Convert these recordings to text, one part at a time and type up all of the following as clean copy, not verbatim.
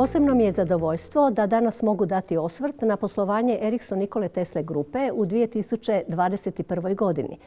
Posebno mi je zadovoljstvo da danas mogu dati osvrt na poslovanje Ericsson Nikole Tesle grupe u 2021. godini.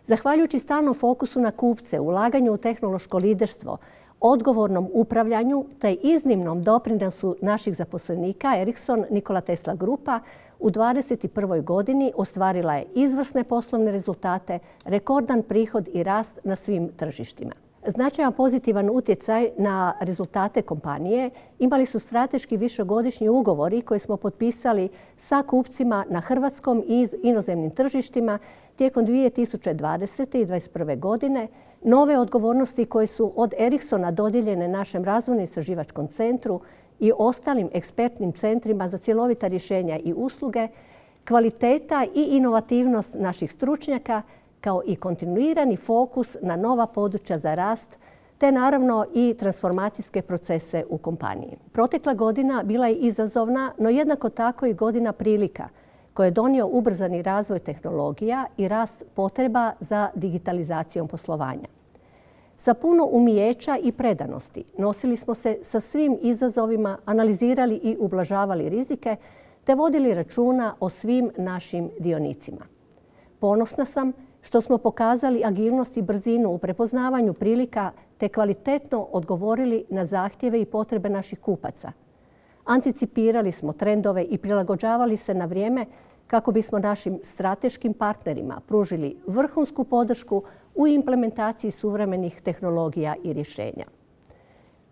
Zahvaljujući stalnom fokusu na kupce, ulaganju u tehnološko liderstvo, odgovornom upravljanju te iznimnom doprinosu naših zaposlenika, Ericsson Nikola Tesla grupa u 2021. godini ostvarila je izvrsne poslovne rezultate, rekordan prihod i rast na svim tržištima. Značajan pozitivan utjecaj na rezultate kompanije imali su strateški višegodišnji ugovori koje smo potpisali sa kupcima na hrvatskom i inozemnim tržištima tijekom 2020. i 2021. godine, nove odgovornosti koje su od Ericssona dodijeljene našem razvojno-istraživačkom centru i ostalim ekspertnim centrima za cjelovita rješenja i usluge, kvaliteta i inovativnost naših stručnjaka, kao i kontinuirani fokus na nova područja za rast, te naravno i transformacijske procese u kompaniji. Protekla godina bila je izazovna, no jednako tako i godina prilika koje je donio ubrzani razvoj tehnologija i rast potreba za digitalizacijom poslovanja. Sa puno umijeća i predanosti nosili smo se sa svim izazovima, analizirali i ublažavali rizike, te vodili računa o svim našim dionicima. Ponosna sam što smo pokazali agilnost i brzinu u prepoznavanju prilika te kvalitetno odgovorili na zahtjeve i potrebe naših kupaca. Anticipirali smo trendove i prilagođavali se na vrijeme kako bismo našim strateškim partnerima pružili vrhunsku podršku u implementaciji suvremenih tehnologija i rješenja.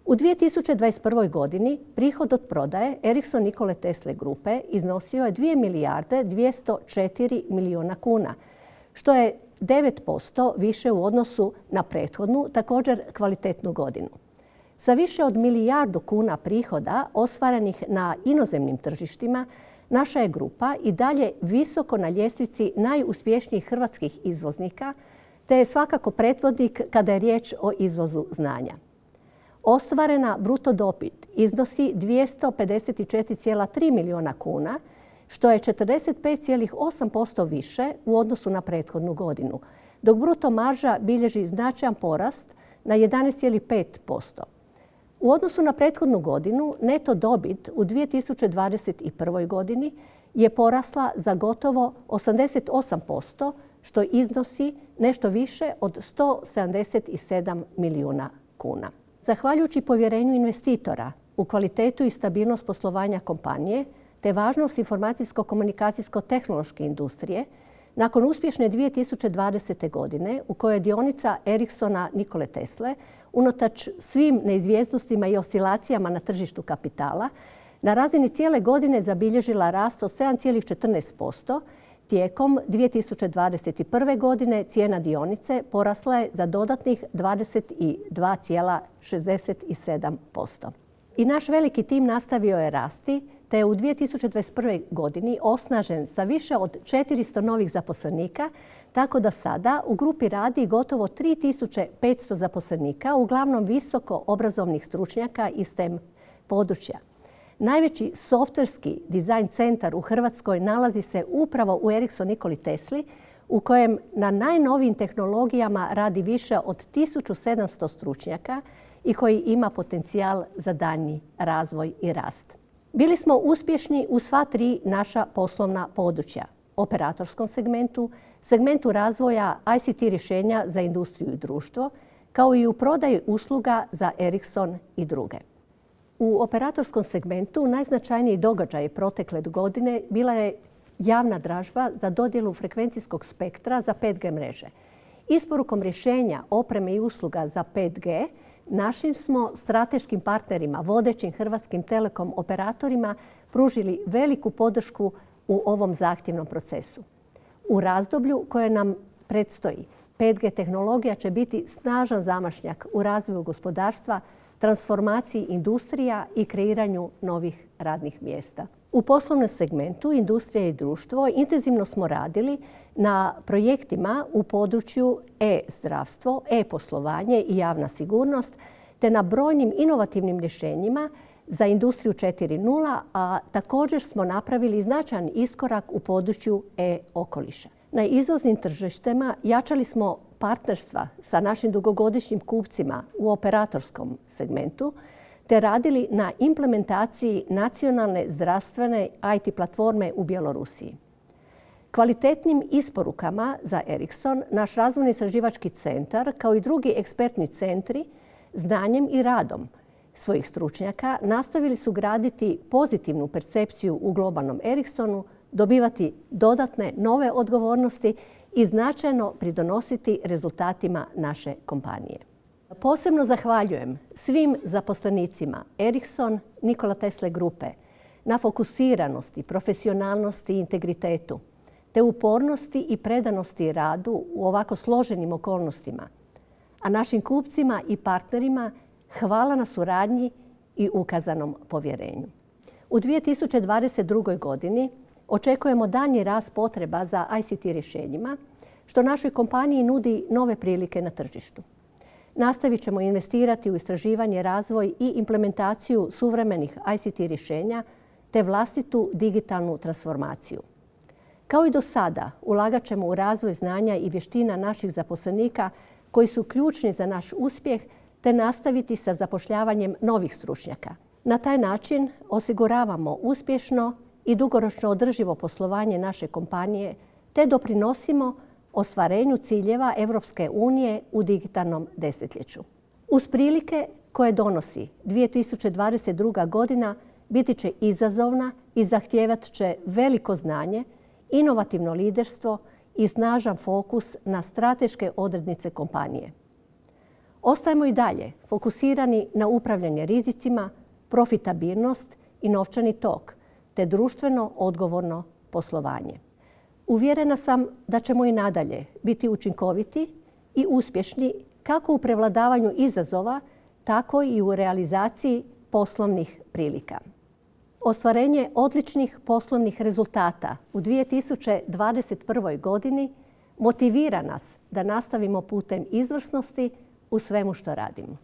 U 2021. godini prihod od prodaje Ericsson Nikole Tesle grupe iznosio je 2 milijarde 204 milijuna kuna, što je 9% više u odnosu na prethodnu, također kvalitetnu godinu. Sa više od milijardu kuna prihoda ostvarenih na inozemnim tržištima, naša je grupa i dalje visoko na ljestvici najuspješnijih hrvatskih izvoznika, te je svakako predvodnik kada je riječ o izvozu znanja. Ostvarena bruto dobit iznosi 254,3 milijuna kuna, što je 45,8% više u odnosu na prethodnu godinu, dok bruto marža bilježi značajan porast na 11,5%. U odnosu na prethodnu godinu neto dobit u 2021. godini je porasla za gotovo 88%, što iznosi nešto više od 177 milijuna kuna. Zahvaljujući povjerenju investitora u kvalitetu i stabilnost poslovanja kompanije te važnost informacijsko-komunikacijsko-tehnološke industrije, nakon uspješne 2020. godine u kojoj je dionica Ericssona Nikole Tesle, unatoč svim neizvjesnostima i oscilacijama na tržištu kapitala, na razini cijele godine zabilježila rast od 7,14%, tijekom 2021. godine cijena dionice porasla je za dodatnih 22,67%. I naš veliki tim nastavio je rasti, te je u 2021. godini osnažen sa više od 400 novih zaposlenika, tako da sada u grupi radi gotovo 3500 zaposlenika, uglavnom visoko obrazovnih stručnjaka iz STEM područja. Najveći softverski dizajn centar u Hrvatskoj nalazi se upravo u Ericsson Nikoli Tesli, u kojem na najnovijim tehnologijama radi više od 1700 stručnjaka i koji ima potencijal za daljnji razvoj i rast. Bili smo uspješni u sva tri naša poslovna područja: operatorskom segmentu, segmentu razvoja ICT rješenja za industriju i društvo, kao i u prodaji usluga za Ericsson i druge. U operatorskom segmentu najznačajniji događaj protekle godine bila je javna dražba za dodjelu frekvencijskog spektra za 5G mreže. Isporukom rješenja, opreme i usluga za 5G našim smo strateškim partnerima, vodećim hrvatskim telekom operatorima, pružili veliku podršku u ovom zahtjevnom procesu. U razdoblju koje nam predstoji, 5G tehnologija će biti snažan zamašnjak u razvoju gospodarstva, transformaciji industrija i kreiranju novih radnih mjesta. U poslovnom segmentu industrija i društvo intenzivno smo radili na projektima u području e-zdravstvo, e-poslovanje i javna sigurnost, te na brojnim inovativnim rješenjima za industriju 4.0, a također smo napravili značajan iskorak u području e-okoliša. Na izvoznim tržištima jačali smo partnerstva sa našim dugogodišnjim kupcima u operatorskom segmentu, te radili na implementaciji nacionalne zdravstvene IT platforme u Bjelorusiji. Kvalitetnim isporukama za Ericsson, naš razvojni istraživački centar, kao i drugi ekspertni centri, znanjem i radom svojih stručnjaka nastavili su graditi pozitivnu percepciju u globalnom Ericssonu, dobivati dodatne nove odgovornosti i značajno pridonositi rezultatima naše kompanije. Posebno zahvaljujem svim zaposlenicima Ericsson Nikola Tesla grupe na fokusiranosti, profesionalnosti i integritetu, te upornosti i predanosti radu u ovako složenim okolnostima. A našim kupcima i partnerima hvala na suradnji i ukazanom povjerenju. U 2022. godini očekujemo daljnji rast potreba za ICT rješenjima, što našoj kompaniji nudi nove prilike na tržištu. Nastavit ćemo investirati u istraživanje, razvoj i implementaciju suvremenih ICT rješenja te vlastitu digitalnu transformaciju. Kao i do sada, ulagat ćemo u razvoj znanja i vještina naših zaposlenika koji su ključni za naš uspjeh, te nastaviti sa zapošljavanjem novih stručnjaka. Na taj način osiguravamo uspješno i dugoročno održivo poslovanje naše kompanije, te doprinosimo ostvarenju ciljeva Europske unije u digitalnom desetljeću. Uz prilike koje donosi 2022. godina biti će izazovna i zahtijevat će veliko znanje, inovativno liderstvo i snažan fokus na strateške odrednice kompanije. Ostajemo i dalje fokusirani na upravljanje rizicima, profitabilnost i novčani tok, te društveno odgovorno poslovanje. Uvjerena sam da ćemo i nadalje biti učinkoviti i uspješni kako u prevladavanju izazova, tako i u realizaciji poslovnih prilika. Ostvarenje odličnih poslovnih rezultata u 2021. godini motivira nas da nastavimo putem izvrsnosti u svemu što radimo.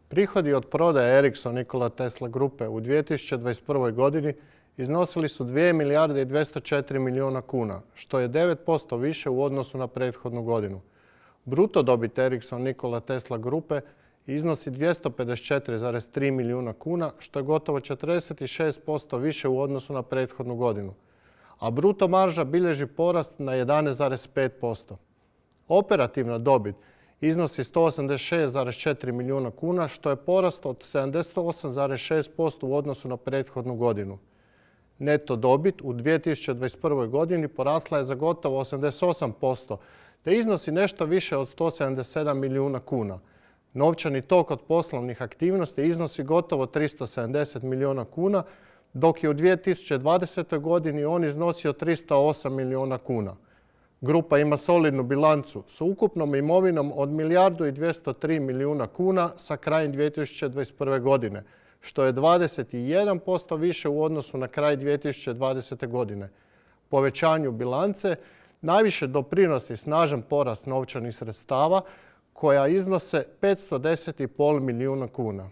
Prihodi od prodaje Ericsson Nikola Tesla grupe u 2021. godini iznosili su 2 milijarde i 204 milijuna kuna, što je 9% više u odnosu na prethodnu godinu. Bruto dobit Ericsson Nikola Tesla grupe iznosi 254,3 milijuna kuna, što je gotovo 46% više u odnosu na prethodnu godinu. A bruto marža bilježi porast na 11,5%. Operativna dobit iznosi 186,4 milijuna kuna, što je porast od 78,6% u odnosu na prethodnu godinu. Neto dobit u 2021. godini porasla je za gotovo 88%, te iznosi nešto više od 177 milijuna kuna. Novčani tok od poslovnih aktivnosti iznosi gotovo 370 milijuna kuna, dok je u 2020. godini on iznosio 308 milijuna kuna. Grupa ima solidnu bilancu s ukupnom imovinom od milijardu i 203 milijuna kuna sa krajem 2021. godine, što je 21% više u odnosu na kraj 2020. godine. Povećanju bilance najviše doprinosi snažan porast novčanih sredstava koja iznose 510,5 milijuna kuna.